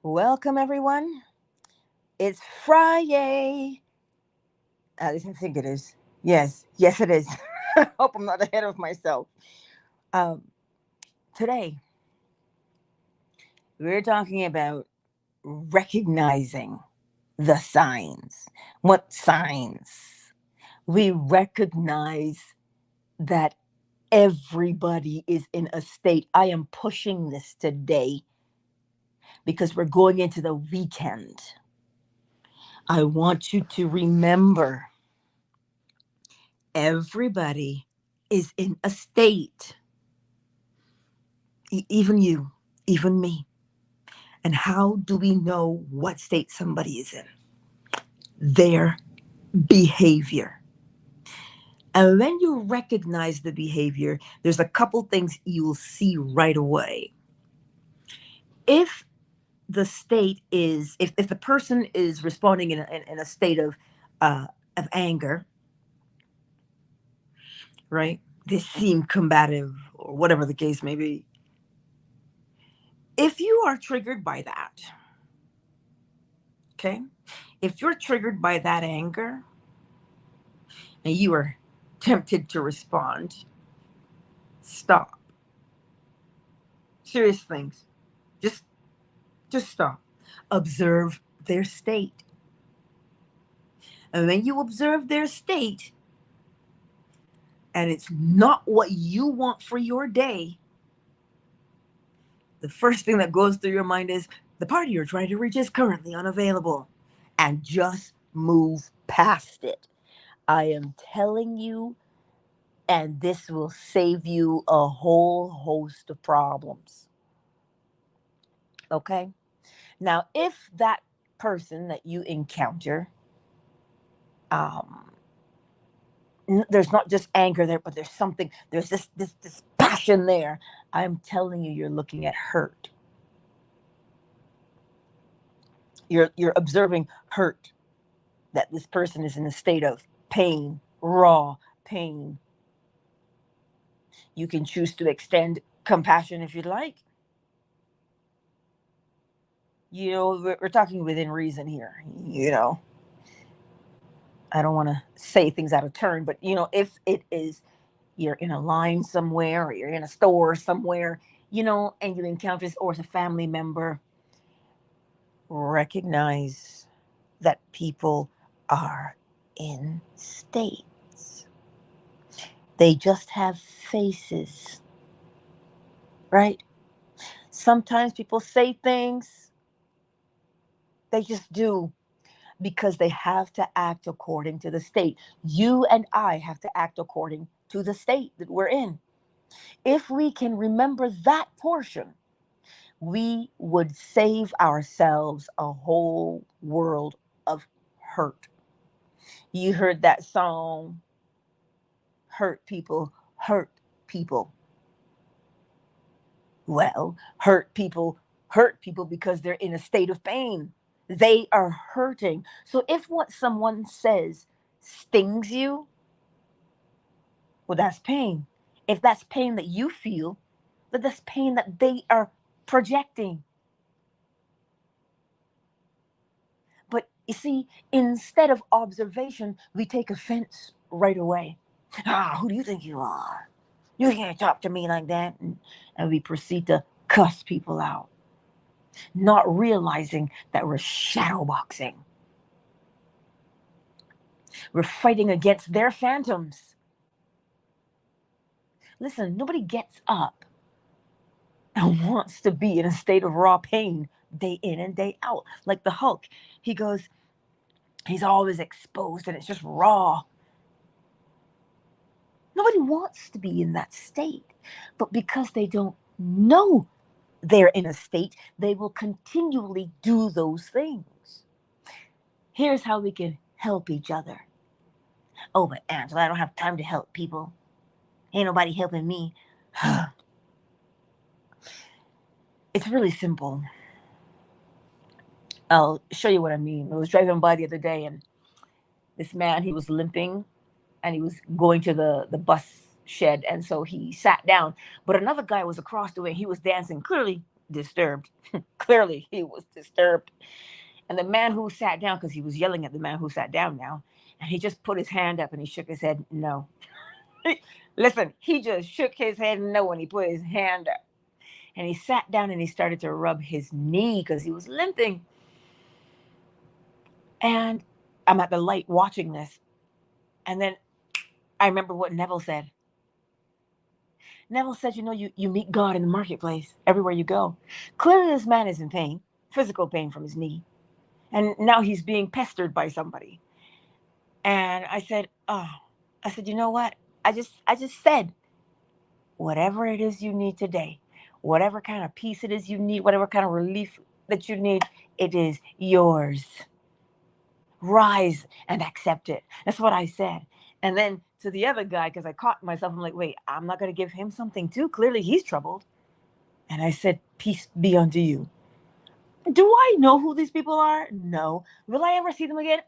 Welcome, everyone. It's Friday. At least I think it is. Yes, it is. I hope I'm not ahead of myself. Um, Today, we're talking about recognizing the signs. What signs? We recognize that everybody is in a state. I am pushing this today because we're going into the weekend. I want you to remember everybody is in a state, even you, even me. And how do we know what state somebody is in? Their behavior. And when you recognize the behavior, there's a couple things you'll see right away. If if the person is responding in a state of anger, right? They seem combative or whatever the case may be. If you are triggered by that, okay? If you're triggered by that anger and you are tempted to respond, stop. Serious things. Just just stop. Observe their state. And when you observe their state and it's not what you want for your day, the first thing that goes through your mind is the party you're trying to reach is currently unavailable. And just move past it. I am telling you, and this will save you a whole host of problems. Okay? Now, if that person that you encounter, um, there's not just anger there, but there's something, there's this passion there. I'm telling you, you're looking at hurt. You're observing hurt, that this person is in a state of pain, raw pain. You can choose to extend compassion if you'd like. We're talking within reason here. I don't want to say things out of turn, but if it is you're in a line somewhere or you're in a store somewhere, and you encounter this or it's a family member, recognize that people are in states. They just have faces, right? Sometimes people say things, they just do because they have to act according to the state. You and I have to act according to the state that we're in. If we can remember that portion, we would save ourselves a whole world of hurt. You heard that song, hurt people hurt people. Well, hurt people because they're in a state of pain. They are hurting. So if what someone says stings you, well, that's pain. If that's pain that you feel, then that's pain that they are projecting. But you see, instead of observation, we take offense right away. Who do you think you are? You can't talk to me like that. And we proceed to cuss people out, not realizing that we're shadowboxing. We're fighting against their phantoms. Listen, nobody gets up and wants to be in a state of raw pain day in and day out. Like the Hulk, he's always exposed and it's just raw. Nobody wants to be in that state. But because they don't know they're in a state, they will continually do those things. Here's how we can help each other. Oh, but Angela, I don't have time to help people. Ain't nobody helping me. It's really simple. I'll show you what I mean. I was driving by the other day and this man, he was limping and he was going to the bus shed. And so he sat down. But another guy was across the way. He was dancing. Clearly, disturbed. Clearly, he was disturbed. And the man who sat down, because he was yelling at the man who sat down now, and he just put his hand up and he shook his head no. Listen, he just shook his head no and he put his hand up. And he sat down and he started to rub his knee because he was limping. And I'm at the light watching this. And then I remember what Neville said. Neville said, you know, you meet God in the marketplace everywhere you go. Clearly this man is in pain, physical pain from his knee. And now he's being pestered by somebody. And I said, you know what? I just said, whatever it is you need today, whatever kind of peace it is you need, whatever kind of relief that you need, it is yours. Rise and accept it. That's what I said. And then to the other guy, because I caught myself, I'm like, wait, I'm not going to give him something too. Clearly he's troubled. And I said, peace be unto you. Do I know who these people are? No. Will I ever see them again?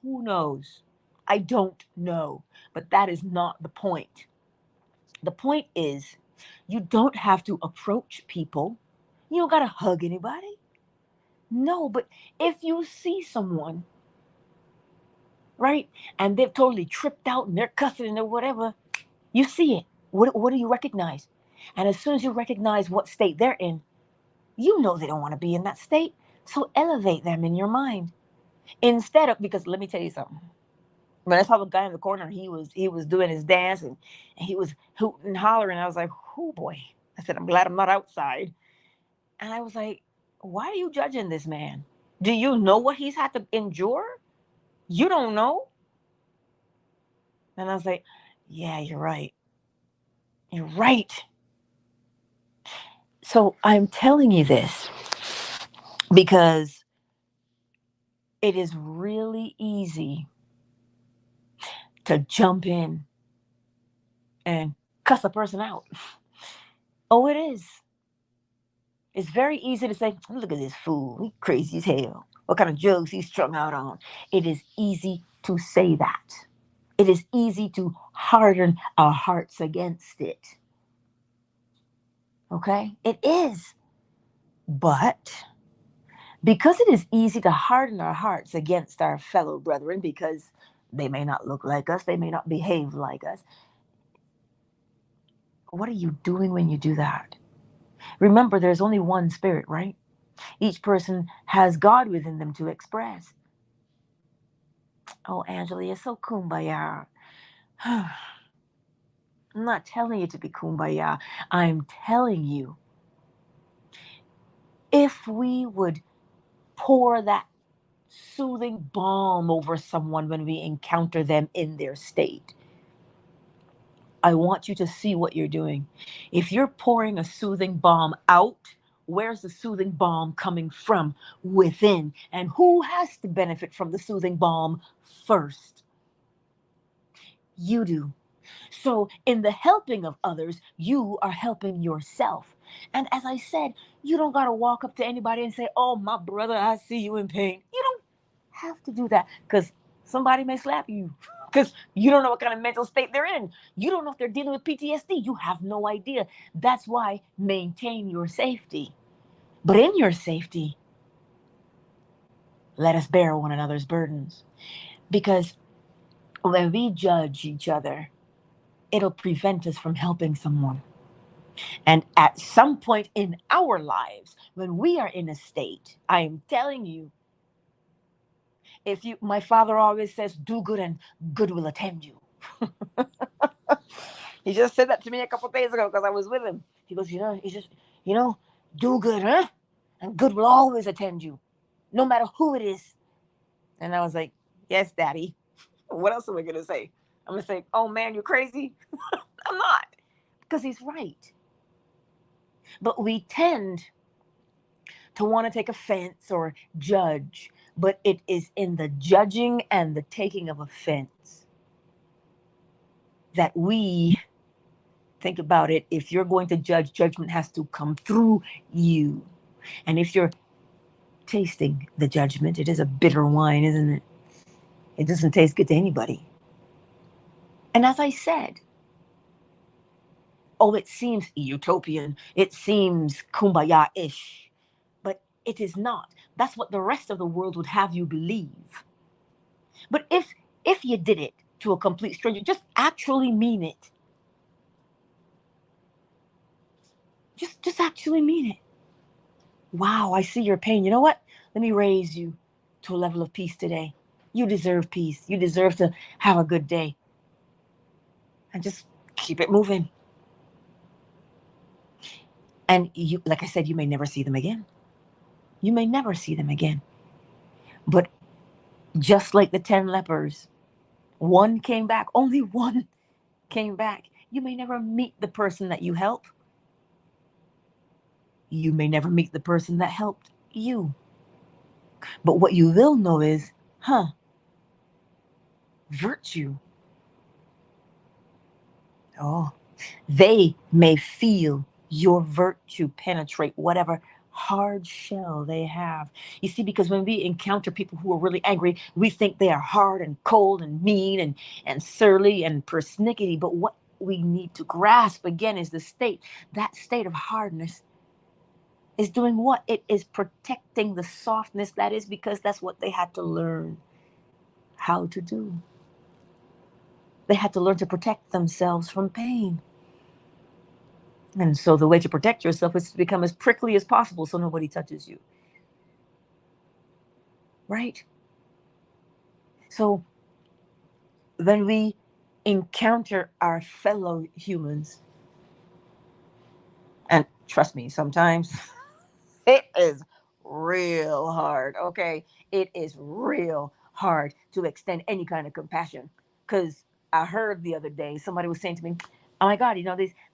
Who knows? I don't know. But that is not the point. The point is, you don't have to approach people. You don't got to hug anybody. No, but if you see someone, right, and they've totally tripped out and they're cussing or whatever, you see it. What do you recognize? And as soon as you recognize what state they're in, you know they don't want to be in that state. So elevate them in your mind. Instead of, because let me tell you something. When I saw the guy in the corner, he was doing his dance and he was hooting and hollering. I was like, oh boy. I said, I'm glad I'm not outside. And I was like, why are you judging this man? Do you know what he's had to endure? You don't know? And I was like, yeah, you're right. You're right. So I'm telling you this because it is really easy to jump in and cuss a person out. Oh, it is. It's very easy to say, look at this fool. He crazy as hell. What kind of drugs he's strung out on? It is easy to say that. It is easy to harden our hearts against it. Okay? It is. But because it is easy to harden our hearts against our fellow brethren, because they may not look like us, they may not behave like us, what are you doing when you do that? Remember, there's only one spirit, right? Each person has God within them to express. Oh, Angela, you're so kumbaya. I'm not telling you to be kumbaya. I'm telling you, if we would pour that soothing balm over someone when we encounter them in their state, I want you to see what you're doing. If you're pouring a soothing balm out, where's the soothing balm coming from? Within. And who has to benefit from the soothing balm first? You do. So in the helping of others, you are helping yourself. And as I said, you don't got to walk up to anybody and say, oh, my brother, I see you in pain. You don't have to do that because somebody may slap you because you don't know what kind of mental state they're in. You don't know if they're dealing with PTSD. You have no idea. That's why maintain your safety. But in your safety, let us bear one another's burdens. Because when we judge each other, it'll prevent us from helping someone. And at some point in our lives, when we are in a state, I am telling you, my father always says, do good and good will attend you. He just said that to me a couple of days ago because I was with him. He goes, do good, huh? And good will always attend you, no matter who it is. And I was like, yes, Daddy. What else am I going to say? I'm going to say, oh man, you're crazy. I'm not, because he's right. But we tend to want to take offense or judge, but it is in the judging and the taking of offense that we think about it. If you're going to judge, judgment has to come through you. And if you're tasting the judgment, it is a bitter wine, isn't it? It doesn't taste good to anybody. And as I said, Oh, it seems utopian. It seems kumbaya-ish. But it is not. That's what the rest of the world would have you believe. But if you did it to a complete stranger, just actually mean it. Just actually mean it. Wow, I see your pain. You know what? Let me raise you to a level of peace today. You deserve peace. You deserve to have a good day. And just keep it moving. And you, like I said, you may never see them again. You may never see them again. But just like the 10 lepers, one came back. Only one came back. You may never meet the person that you help. You may never meet the person that helped you. But what you will know is, virtue. Oh, they may feel your virtue penetrate whatever hard shell they have. You see, because when we encounter people who are really angry, we think they are hard and cold and mean and surly and persnickety. But what we need to grasp again is that state of hardness is doing what? It is protecting the softness that is, because that's what they had to learn how to do. They had to learn to protect themselves from pain. And so the way to protect yourself is to become as prickly as possible so nobody touches you. Right? So when we encounter our fellow humans, and trust me, sometimes it is real hard, okay? It is real hard to extend any kind of compassion. Because I heard the other day, somebody was saying to me, oh my God,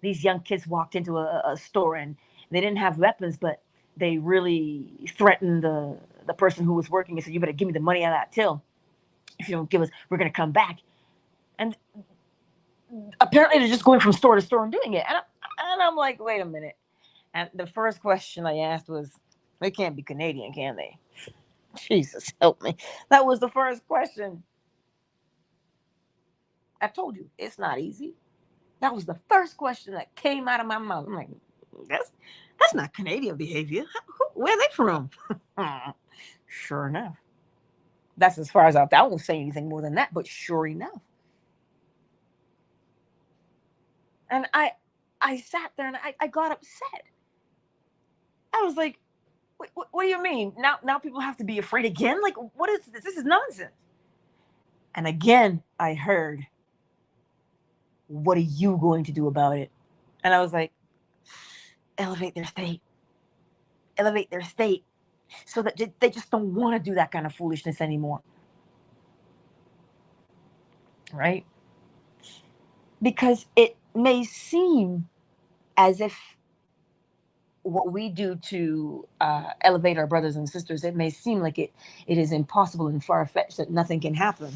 these young kids walked into a store and they didn't have weapons, but they really threatened the person who was working and said, you better give me the money out of that till. If you don't give us, we're going to come back. And apparently they're just going from store to store and doing it. And I'm like, wait a minute. And the first question I asked was, they can't be Canadian, can they? Jesus, help me. That was the first question. I told you, it's not easy. That was the first question that came out of my mouth. I'm like, that's not Canadian behavior. Where are they from? Sure enough. That's as far as I won't say anything more than that, but sure enough. And I sat there and I got upset. I was like, what do you mean? Now people have to be afraid again? Like, what is this? This is nonsense. And again, I heard, what are you going to do about it? And I was like, elevate their state. Elevate their state so that they just don't want to do that kind of foolishness anymore. Right? Because it may seem as if what we do to elevate our brothers and sisters, it may seem like it is impossible and far-fetched, that nothing can happen.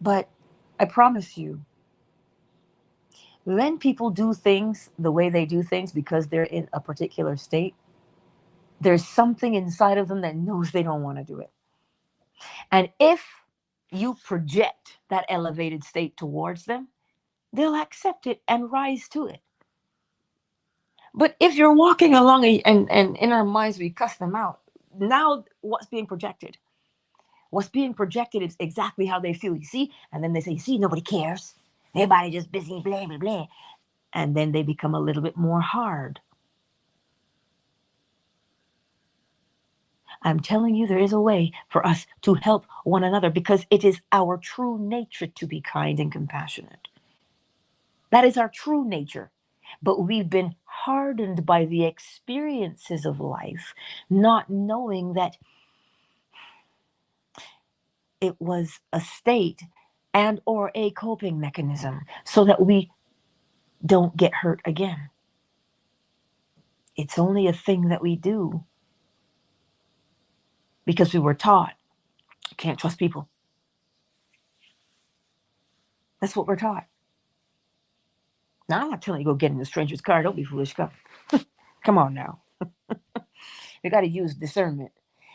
But I promise you, when people do things the way they do things because they're in a particular state, there's something inside of them that knows they don't want to do it. And if you project that elevated state towards them, they'll accept it and rise to it. But if you're walking along and in our minds we cuss them out, now what's being projected? What's being projected is exactly how they feel, you see? And then they say, you see, nobody cares. Everybody just busy, blah, blah, blah. And then they become a little bit more hard. I'm telling you, there is a way for us to help one another, because it is our true nature to be kind and compassionate. That is our true nature. But we've been hardened by the experiences of life, not knowing that it was a state and or a coping mechanism so that we don't get hurt again. It's only a thing that we do because we were taught you can't trust people. That's what we're taught. Now, I'm not telling you go get in a stranger's car. Don't be foolish. Come on now. You got to use discernment.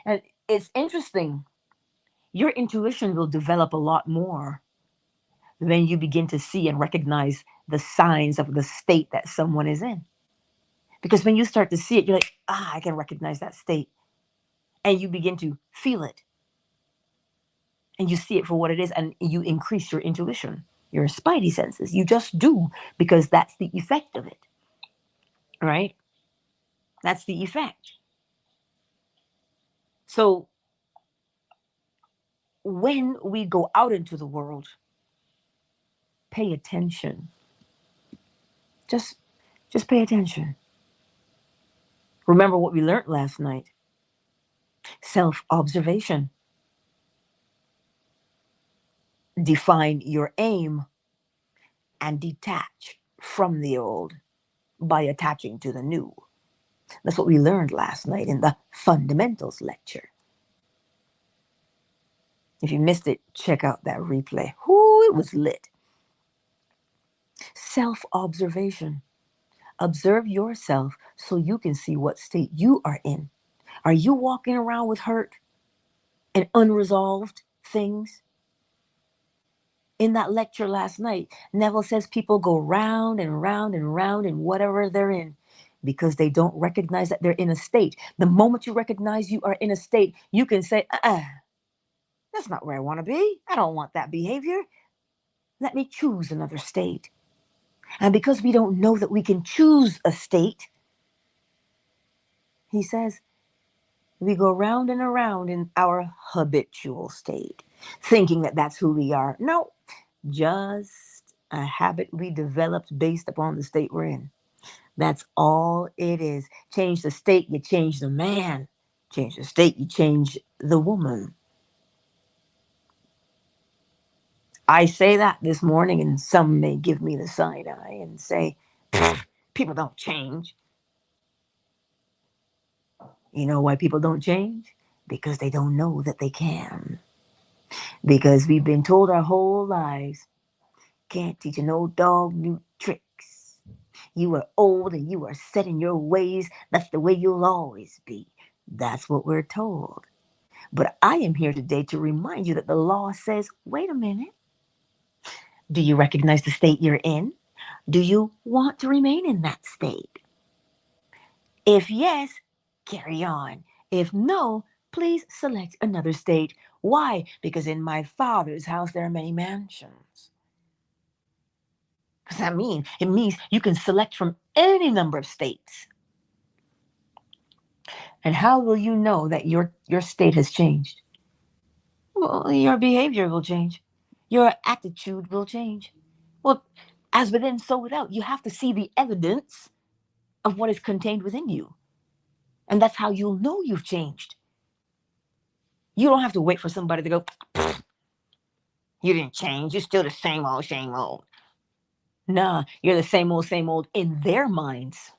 And it's interesting. Your intuition will develop a lot more when you begin to see and recognize the signs of the state that someone is in. Because when you start to see it, you're like, I can recognize that state. And you begin to feel it. And you see it for what it is. And you increase your intuition, your spidey senses. You just do, because that's the effect of it. Right? That's the effect. So when we go out into the world, pay attention. Just pay attention. Remember what we learned last night. Self-observation. Define your aim and detach from the old by attaching to the new. That's what we learned last night in the fundamentals lecture. If you missed it, check out that replay. Whoo, it was lit. Self-observation. Observe yourself so you can see what state you are in. Are you walking around with hurt and unresolved things? In that lecture last night, Neville says people go round and round and round in whatever they're in because they don't recognize that they're in a state. The moment you recognize you are in a state, you can say, that's not where I want to be. I don't want that behavior. Let me choose another state. And because we don't know that we can choose a state, he says, we go round and around in our habitual state, thinking that that's who we are. No, just a habit we developed based upon the state we're in. That's all it is. Change the state, you change the man. Change the state, you change the woman. I say that this morning, and some may give me the side eye and say, people don't change. You know why people don't change? Because they don't know that they can. Because we've been told our whole lives, can't teach an old dog new tricks. You are old and you are set in your ways. That's the way you'll always be. That's what we're told. But I am here today to remind you that the law says, wait a minute. Do you recognize the state you're in? Do you want to remain in that state? If yes, carry on. If no, please select another state. Why? Because in my Father's house there are many mansions. What does that mean? It means you can select from any number of states. And how will you know that your state has changed? Well, your behavior will change. Your attitude will change. Well, as within, so without. You have to see the evidence of what is contained within you. And that's how you'll know you've changed. You don't have to wait for somebody to go, you didn't change. You're still the same old, same old. Nah, you're the same old in their minds.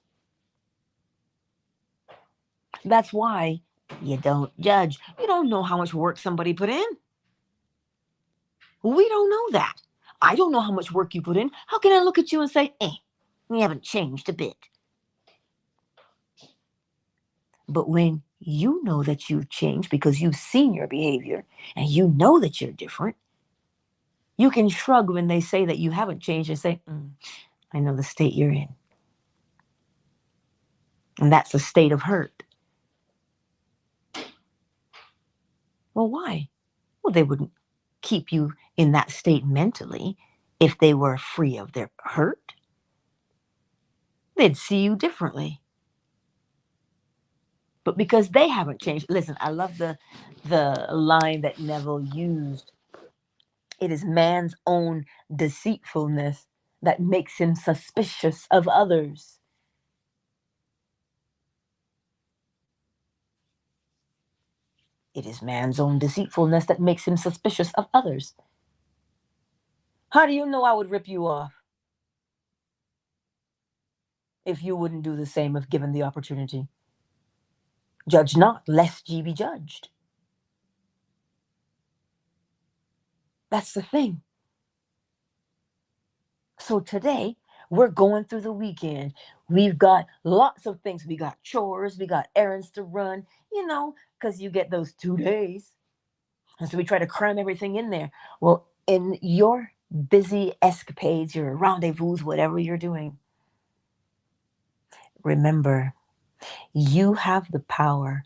That's why you don't judge. You don't know how much work somebody put in. We don't know that. I don't know how much work you put in. How can I look at you and say, you haven't changed a bit? But when you know that you've changed because you've seen your behavior and you know that you're different, you can shrug when they say that you haven't changed and say, I know the state you're in. And that's a state of hurt. Well, why? Well, they wouldn't keep you in that state mentally if they were free of their hurt. They'd see you differently. But because they haven't changed, listen, I love the line that Neville used. It is man's own deceitfulness that makes him suspicious of others. It is man's own deceitfulness that makes him suspicious of others. How do you know I would rip you off if you wouldn't do the same if given the opportunity? Judge not, lest ye be judged. That's the thing. So today, we're going through the weekend. We've got lots of things. We got chores, we got errands to run, because you get those 2 days. And so we try to cram everything in there. Well, in your busy escapades, your rendezvous, whatever you're doing. Remember, you have the power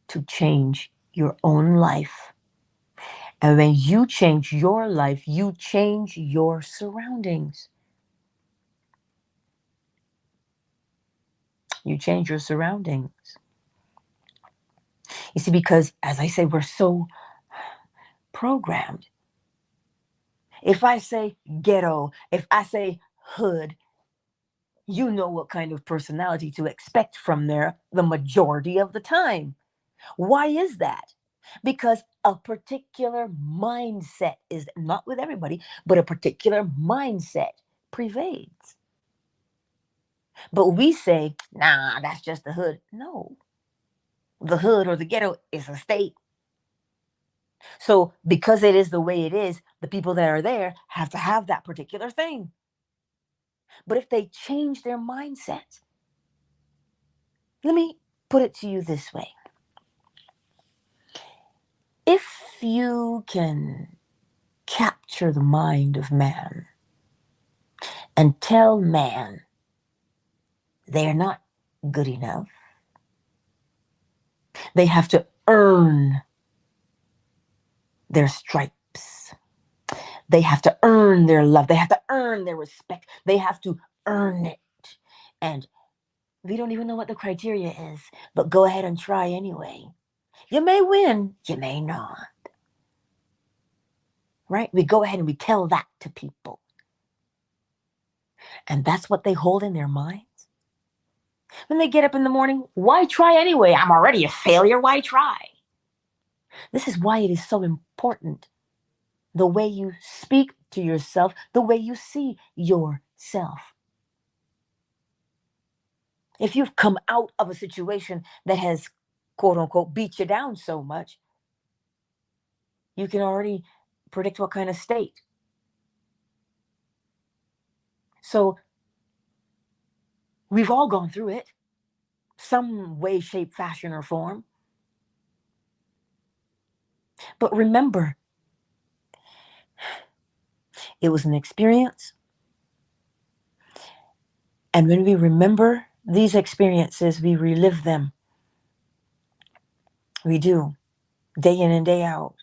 to change your own life. And when you change your life, you change your surroundings. You change your surroundings. You see, because as I say, we're so programmed. If I say ghetto, if I say hood, you know what kind of personality to expect from there the majority of the time. Why is that? Because a particular mindset is not with everybody, but a particular mindset pervades. But we say, nah, that's just the hood. No, the hood or the ghetto is a state. So because it is the way it is, the people that are there have to have that particular thing. But if they change their mindset, let me put it to you this way. If you can capture the mind of man and tell man they're not good enough, they have to earn their stripes. They have to earn their love. They have to earn their respect. They have to earn it. And we don't even know what the criteria is, but go ahead and try anyway. You may win, you may not. Right? We go ahead and we tell that to people. And that's what they hold in their minds. When they get up in the morning, why try anyway? I'm already a failure. Why try? This is why it is so important. The way you speak to yourself, the way you see yourself. If you've come out of a situation that has, quote unquote, beat you down so much, you can already predict what kind of state. So we've all gone through it, some way, shape, fashion, or form. But remember, it was an experience. And when we remember these experiences, we relive them. We do, day in and day out.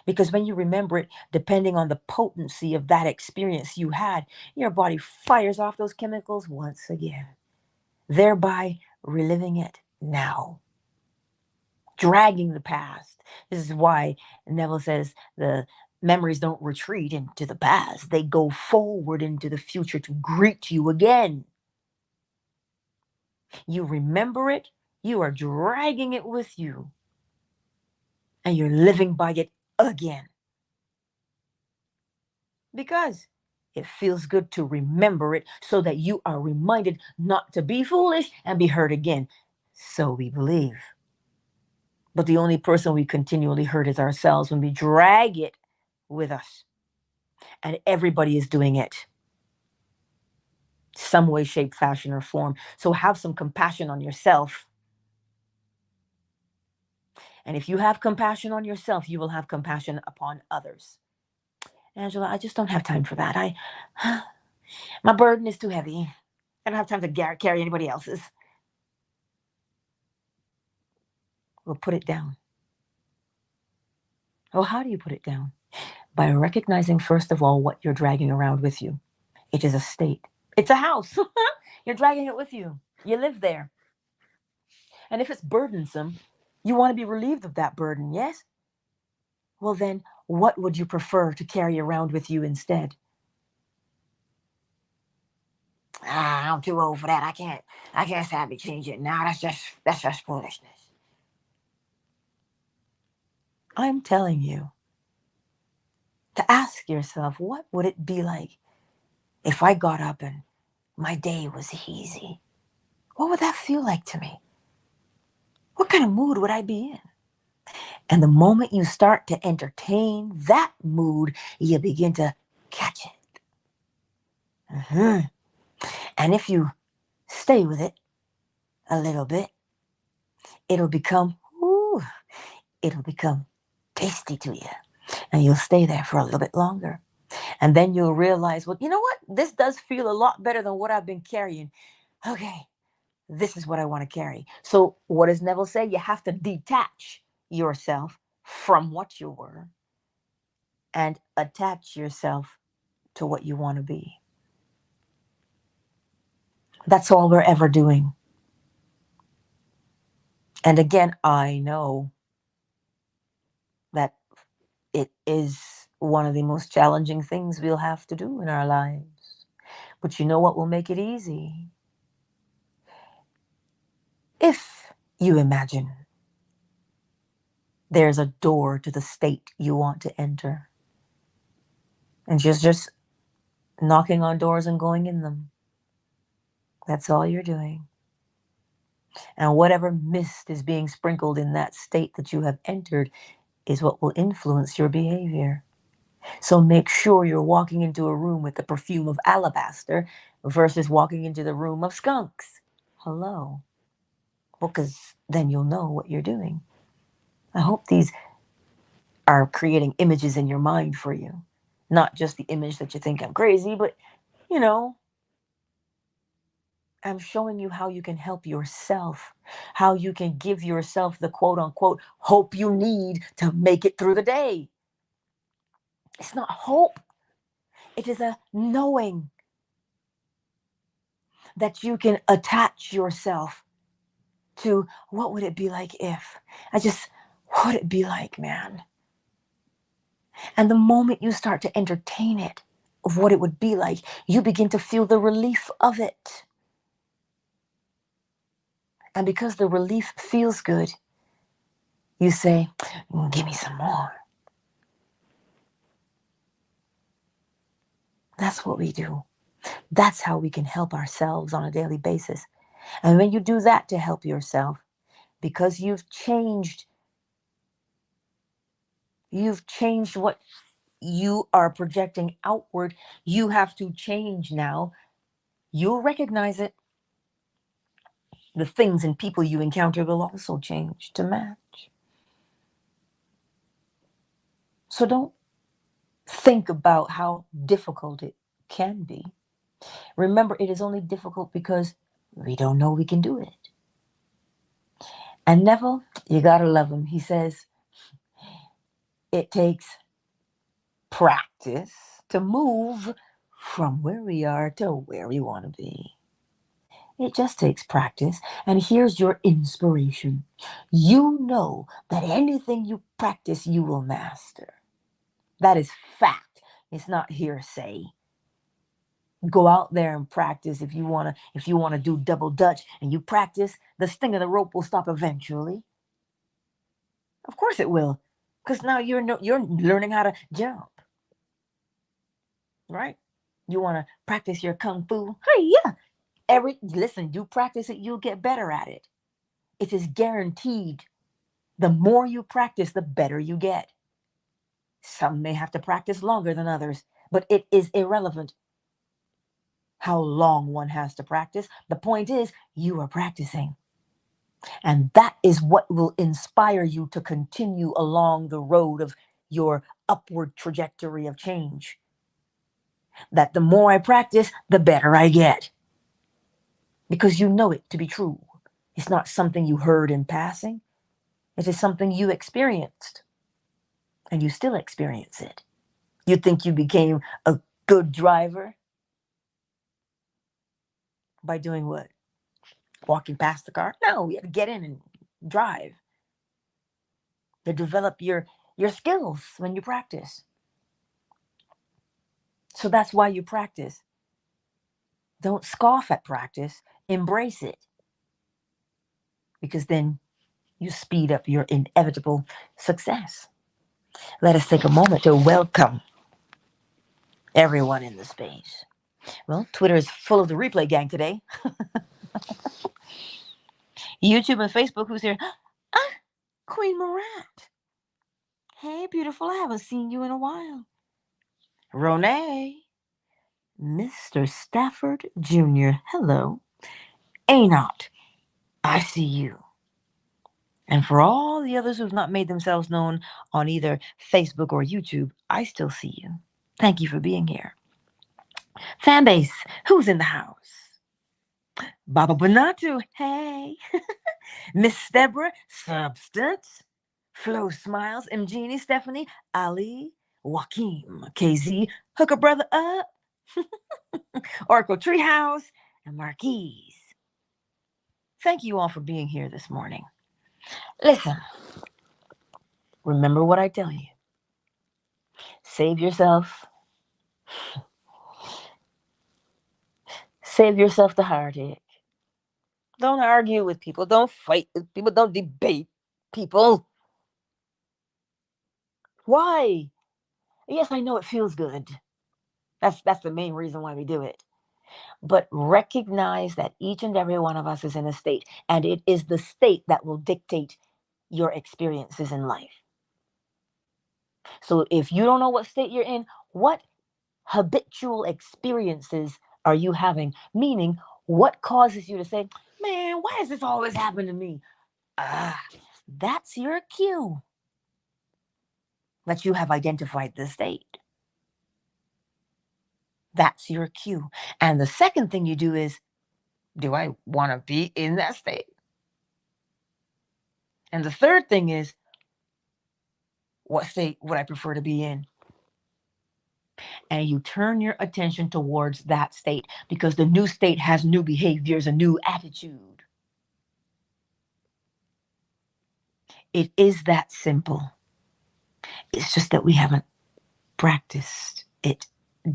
Because when you remember it, depending on the potency of that experience you had, your body fires off those chemicals once again, thereby reliving it now, dragging the past. This is why Neville says the memories don't retreat into the past. They go forward into the future to greet you again. You remember it, you are dragging it with you, and you're living by it again. Because it feels good to remember it so that you are reminded not to be foolish and be hurt again. So we believe. But the only person we continually hurt is ourselves when we drag it with us. And everybody is doing it. Some way, shape, fashion, or form. So have some compassion on yourself. And if you have compassion on yourself, you will have compassion upon others. Angela, I just don't have time for that. My burden is too heavy. I don't have time to carry anybody else's. Well, put it down. Well, how do you put it down? By recognizing, first of all, what you're dragging around with you. It is a state. It's a house. You're dragging it with you. You live there. And if it's burdensome, you want to be relieved of that burden, yes? Well, then, what would you prefer to carry around with you instead? I'm too old for that. I can't sadly change it now. That's just foolishness. I'm telling you to ask yourself, what would it be like if I got up and my day was easy? What would that feel like to me? What kind of mood would I be in? And the moment you start to entertain that mood, you begin to catch it. And if you stay with it a little bit, it'll become tasty to you. And you'll stay there for a little bit longer. And then you'll realize, well, you know what? This does feel a lot better than what I've been carrying. Okay, this is what I want to carry. So, what does Neville say? You have to detach yourself from what you were and attach yourself to what you want to be. That's all we're ever doing. And again, I know that it is one of the most challenging things we'll have to do in our lives. But you know what will make it easy? If you imagine there's a door to the state you want to enter, and just knocking on doors and going in them. That's all you're doing. And whatever mist is being sprinkled in that state that you have entered is what will influence your behavior. So make sure you're walking into a room with the perfume of alabaster versus walking into the room of skunks. Hello. Because then you'll know what you're doing. I hope these are creating images in your mind for you. Not just the image that you think I'm crazy, but, you know, I'm showing you how you can help yourself, how you can give yourself the quote unquote hope you need to make it through the day. It's not hope, it is a knowing that you can attach yourself to what would it be like if. What would it be like, man? And the moment you start to entertain it, of what it would be like, you begin to feel the relief of it. And because the relief feels good, you say, give me some more. That's what we do. That's how we can help ourselves on a daily basis. And when you do that to help yourself, because you've changed what you are projecting outward, you have to change now. You'll recognize it. The things and people you encounter will also change to match. So don't think about how difficult it can be. Remember, it is only difficult because we don't know we can do it. And Neville, you gotta love him. He says, it takes practice to move from where we are to where we want to be. It just takes practice. And here's your inspiration. You know that anything you practice, you will master. That is fact. It's not hearsay. Go out there and practice. If you wanna do double dutch and you practice, the sting of the rope will stop eventually. Of course it will. Because now you're learning how to jump. Right? You want to practice your kung fu? Hey, yeah. Listen, you practice it, you'll get better at it. It is guaranteed. The more you practice, the better you get. Some may have to practice longer than others, but it is irrelevant how long one has to practice. The point is, you are practicing. And that is what will inspire you to continue along the road of your upward trajectory of change. That the more I practice, the better I get. Because you know it to be true. It's not something you heard in passing. It is something you experienced. And you still experience it. You think you became a good driver by doing what? Walking past the car? No, you have to get in and drive. To develop your skills when you practice. So that's why you practice. Don't scoff at practice. Embrace it. Because then you speed up your inevitable success. Let us take a moment to welcome everyone in the space. Well, Twitter is full of the replay gang today. YouTube and Facebook, who's here? Ah, Queen Marat. Hey, beautiful. I haven't seen you in a while. Ronay. Mr. Stafford Jr. Hello. Anot. I see you. And for all the others who've not made themselves known on either Facebook or YouTube, I still see you. Thank you for being here. Fan base, who's in the house? Baba Bonatu, hey. Miss Deborah, Substance. Flo Smiles, Mgenie, Stephanie, Ali, Joaquin, KZ, Hooker Brother Up, Oracle Treehouse, and Marquise. Thank you all for being here this morning. Listen, remember what I tell you. Save yourself. Save yourself the heartache. Don't argue with people. Don't fight with people. Don't debate people. Why? Yes, I know it feels good. That's the main reason why we do it. But recognize that each and every one of us is in a state, and it is the state that will dictate your experiences in life. So if you don't know what state you're in, what habitual experiences are you having? Meaning, what causes you to say, man, why does this always happen to me? That's your cue that you have identified the state. That's your cue. And the second thing you do is, do I want to be in that state? And the third thing is, what state would I prefer to be in? And you turn your attention towards that state, because the new state has new behaviors, a new attitude. It is that simple. It's just that we haven't practiced it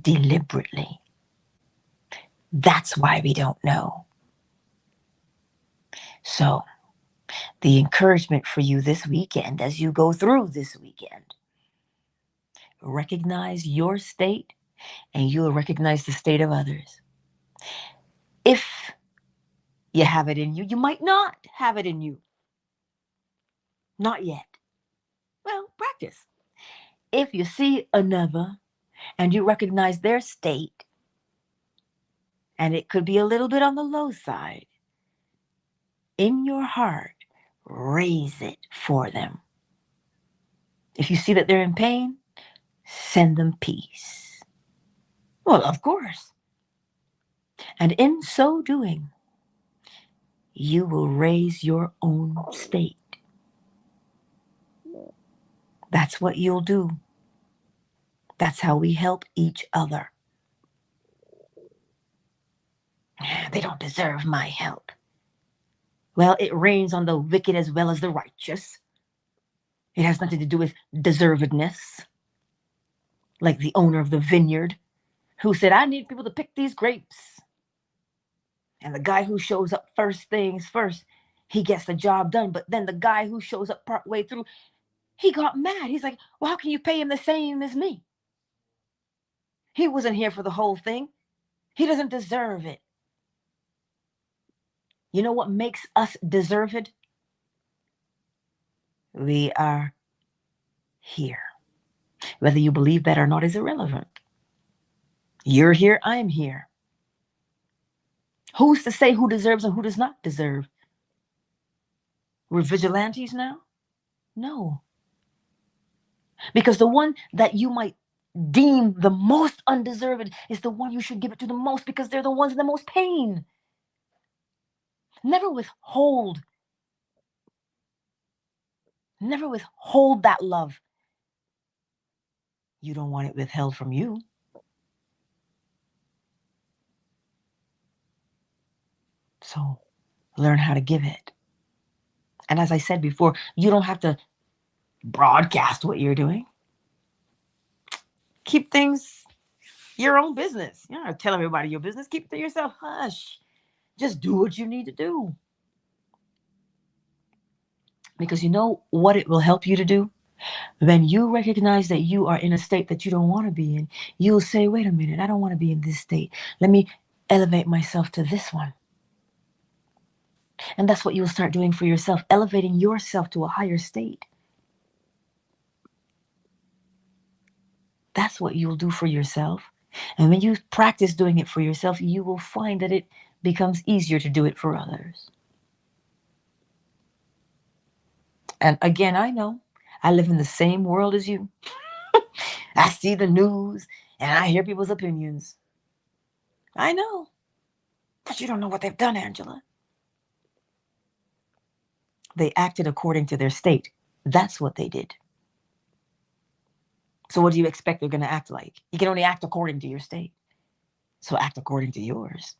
deliberately. That's why we don't know. So, the encouragement for you this weekend, as you go through this weekend, recognize your state, and you'll recognize the state of others. If you have it in you, you might not have it in you. Not yet. Well, practice. If you see another and you recognize their state, and it could be a little bit on the low side, in your heart, raise it for them. If you see that they're in pain, send them peace. Well, of course. And in so doing, you will raise your own state. That's what you'll do. That's how we help each other. They don't deserve my help. Well, it rains on the wicked as well as the righteous. It has nothing to do with deservedness. Like the owner of the vineyard who said, I need people to pick these grapes. And the guy who shows up first things first, he gets the job done. But then the guy who shows up partway through, he got mad. He's like, well, how can you pay him the same as me? He wasn't here for the whole thing. He doesn't deserve it. You know what makes us deserve it? We are here. Whether you believe that or not is irrelevant. You're here, I'm here. Who's to say who deserves and who does not deserve? We're vigilantes now? No. Because the one that you might deem the most undeserved is the one you should give it to the most, because they're the ones in the most pain. Never withhold. Never withhold that love. You don't want it withheld from you. So learn how to give it. And as I said before, you don't have to broadcast what you're doing. Keep things your own business. You don't have to tell everybody your business. Keep it to yourself. Hush. Just do what you need to do. Because you know what it will help you to do? When you recognize that you are in a state that you don't want to be in, you'll say, wait a minute, I don't want to be in this state. Let me elevate myself to this one. And that's what you'll start doing for yourself, elevating yourself to a higher state. That's what you'll do for yourself. And when you practice doing it for yourself, you will find that it becomes easier to do it for others. And again, I know I live in the same world as you. I see the news And I hear people's opinions. I know. But you don't know what they've done, Angela. They acted according to their state. That's what they did. So what do you expect they're going to act like? You can only act according to your state. So act according to yours.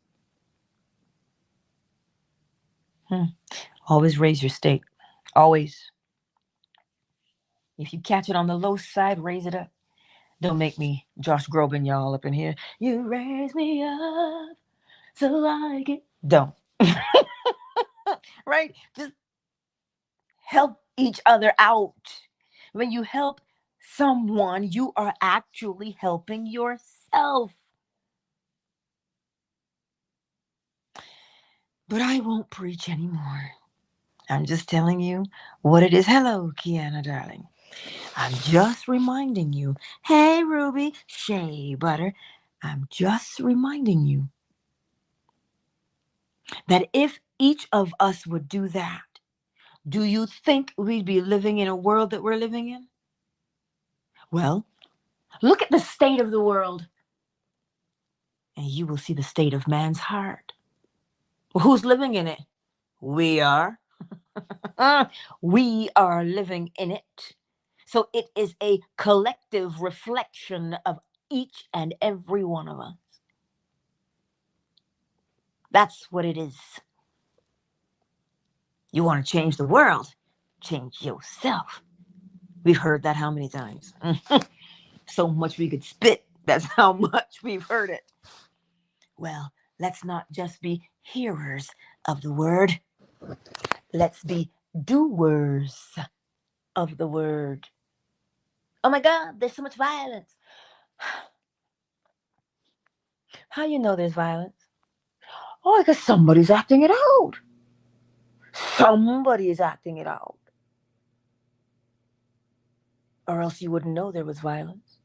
Always raise your state. Always. If you catch it on the low side, raise it up. Don't make me Josh Groban y'all up in here. You raise me up so I get... Don't. Right? Just help each other out. When you help someone, you are actually helping yourself. But I won't preach anymore. I'm just telling you what it is. Hello, Kiana, darling. I'm just reminding you. Hey, Ruby, Shea Butter. I'm just reminding you that if each of us would do that, do you think we'd be living in a world that we're living in? Well, look at the state of the world, and you will see the state of man's heart. Well, who's living in it? We are. We are living in it. So it is a collective reflection of each and every one of us. That's what it is. You want to change the world? Change yourself. We've heard that how many times? So much we could spit. That's how much we've heard it. Well, let's not just be hearers of the word. Let's be doers of the word. Oh my God, there's so much violence. How you know there's violence? Oh, because somebody's acting it out. Somebody is acting it out. Or else you wouldn't know there was violence.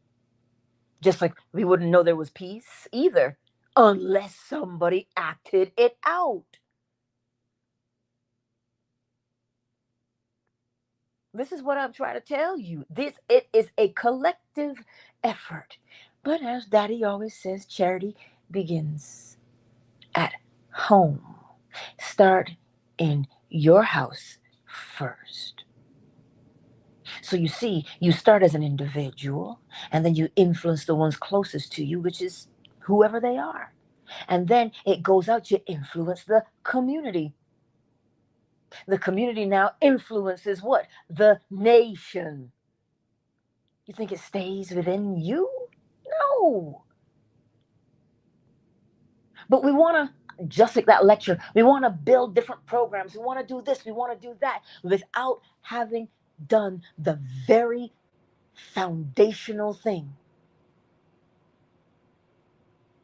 Just like we wouldn't know there was peace either, unless somebody acted it out. This is what I'm trying to tell you. It is a collective effort. But as Daddy always says, charity begins at home. Start in your house first. So you see, you start as an individual, and then you influence the ones closest to you, which is whoever they are. And then it goes out, you influence the community. The community now influences what? The nation. You think it stays within you? No. But we want to, just like that lecture, we want to build different programs. We want to do this, we want to do that, without having done the very foundational thing.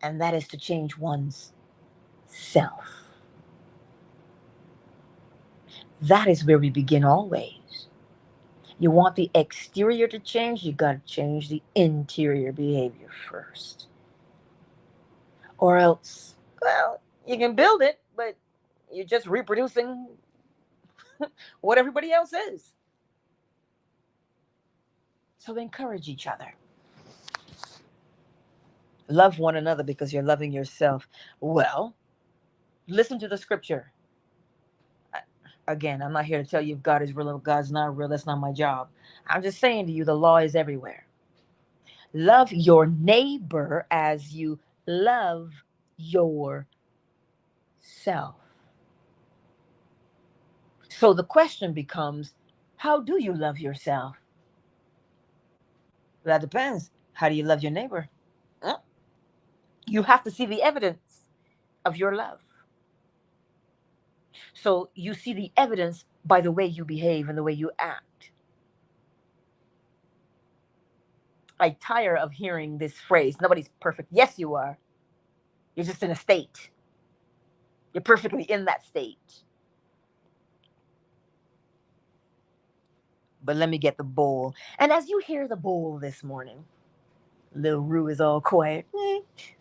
And that is to change one's self. That is where we begin always. You want the exterior to change, you got to change the interior behavior first. Or else, well, you can build it, but you're just reproducing what everybody else is. So encourage each other. Love one another because you're loving yourself. Well, listen to the scripture. Again, I'm not here to tell you if God is real or God's not real. That's not my job. I'm just saying to you, the law is everywhere. Love your neighbor as you love yourself. So the question becomes, how do you love yourself? That depends. How do you love your neighbor? You have to see the evidence of your love. So you see the evidence by the way you behave and the way you act. I tire of hearing this phrase, nobody's perfect. Yes, you are. You're just in a state. You're perfectly in that state. But let me get the bowl. And as you hear the bowl this morning, little Rue is all quiet.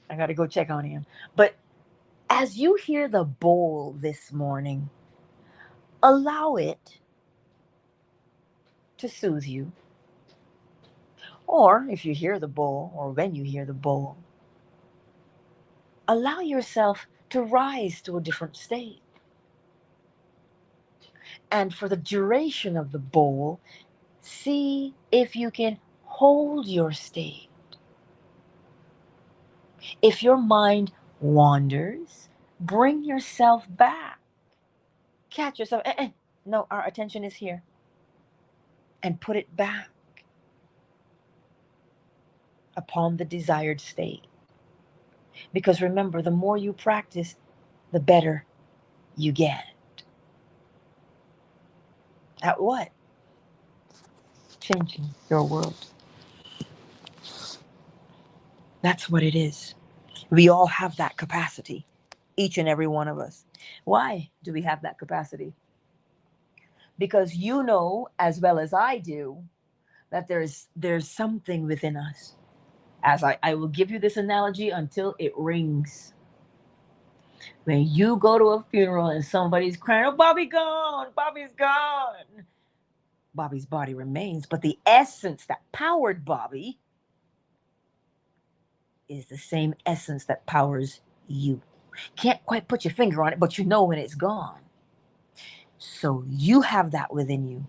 I got to go check on him. But as you hear the bowl this morning, allow it to soothe you. Or if you hear the bull, or when you hear the bull, allow yourself to rise to a different state. And for the duration of the bowl, see if you can hold your state. If your mind wanders, bring yourself back. Catch yourself. No, our attention is here. And put it back upon the desired state. Because remember, the more you practice, the better you get. At what? Changing your world. That's what it is. We all have that capacity, each and every one of us. Why do we have that capacity? Because you know as well as I do that there's something within us. As I will give you this analogy until it rings. When you go to a funeral and somebody's crying, oh, Bobby gone, Bobby's gone. Bobby's body remains, but the essence that powered Bobby is the same essence that powers you. Can't quite put your finger on it, but you know when it's gone. So you have that within you.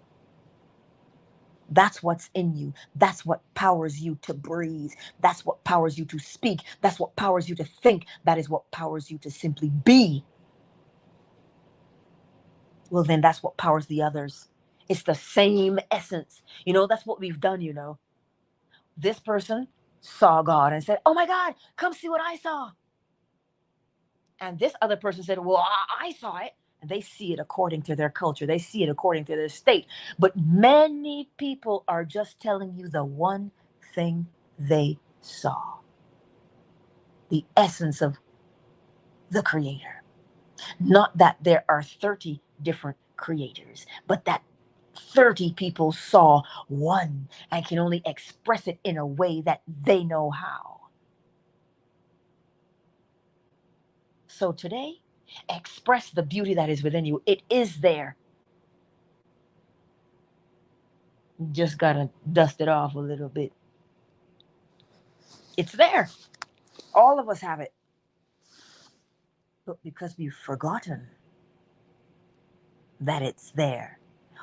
That's what's in you. That's what powers you to breathe. That's what powers you to speak. That's what powers you to think. That is what powers you to simply be. Well, then that's what powers the others. It's the same essence. That's what we've done. This person saw God and said, oh my God, come see what I saw. And this other person said, well, I saw it. And they see it according to their culture. They see it according to their state. But many people are just telling you the one thing they saw. The essence of the creator. Not that there are 30 different creators, but that 30 people saw one and can only express it in a way that they know how. So today, express the beauty that is within you. It is there. You just gotta dust it off a little bit. It's there. All of us have it. But because we've forgotten that it's there,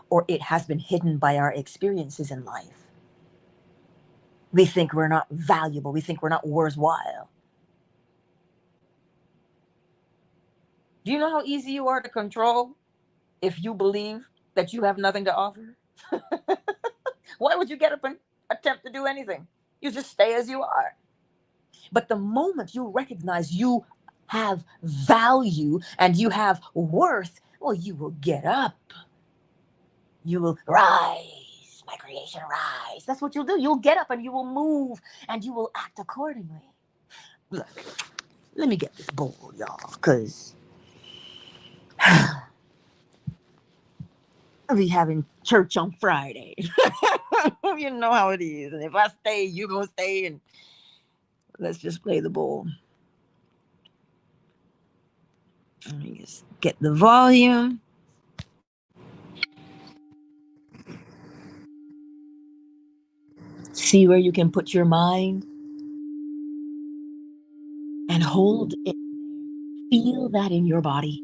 or it has been hidden by our experiences in life, we think we're not valuable. We think we're not worthwhile. Do you know how easy you are to control if you believe that you have nothing to offer? Why would you get up and attempt to do anything? You just stay as you are. But the moment you recognize you have value and you have worth, well, you will get up. You will rise, my creation, rise. That's what you'll do. You'll get up and you will move and you will act accordingly. Look, let me get this bowl, y'all, because I'll be having church on Friday. You know how it is. And if I stay, you're going to stay. And let's just play the bowl. Let me just get the volume. See where you can put your mind and hold it. Feel that in your body.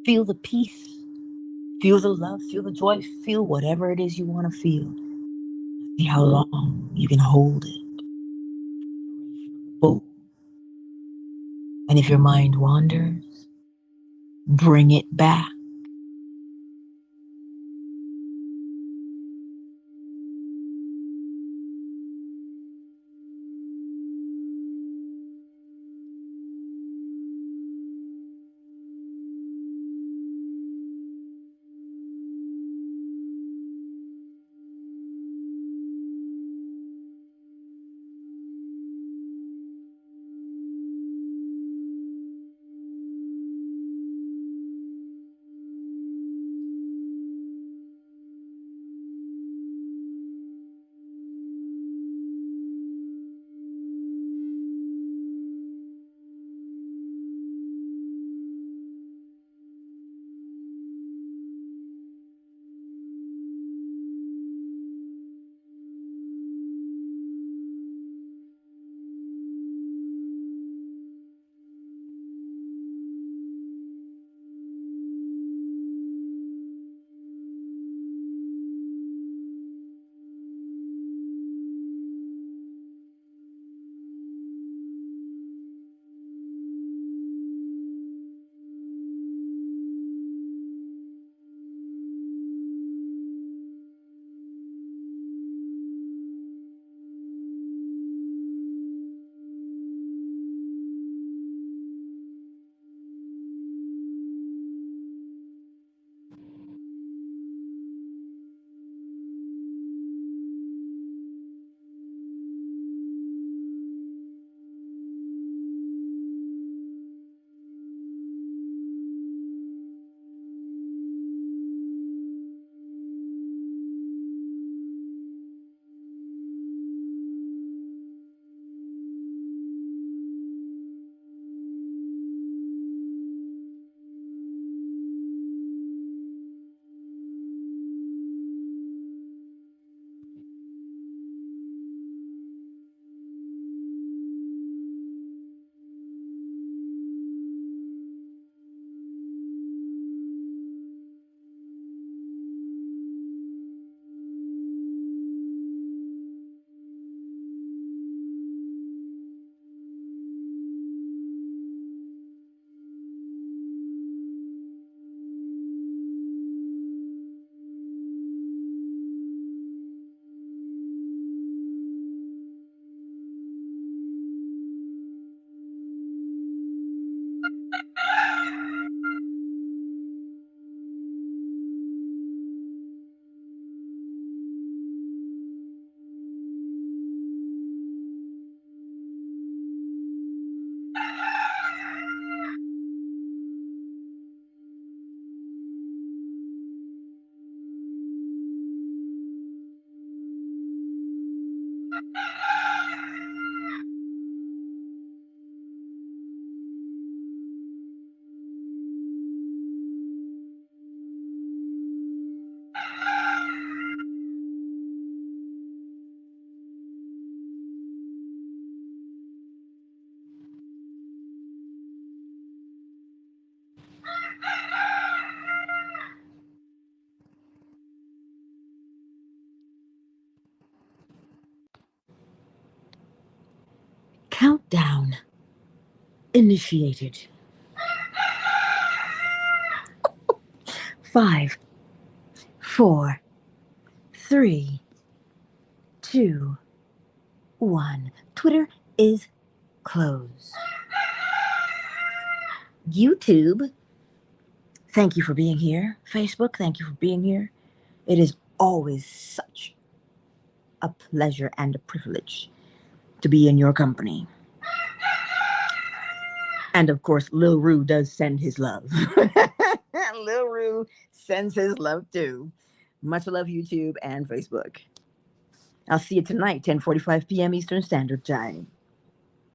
Feel the peace. Feel the love. Feel the joy. Feel whatever it is you want to feel. See how long you can hold it. And if your mind wanders, bring it back. Countdown initiated. 5, 4, 3, 2, 1. Twitter is closed. YouTube, thank you for being here. Facebook, thank you for being here. It is always such a pleasure and a privilege to be in your company. And of course, Lil Rue does send his love. Lil Rue sends his love too. Much love, YouTube and Facebook. I'll see you tonight, 10:45 p.m. Eastern Standard Time.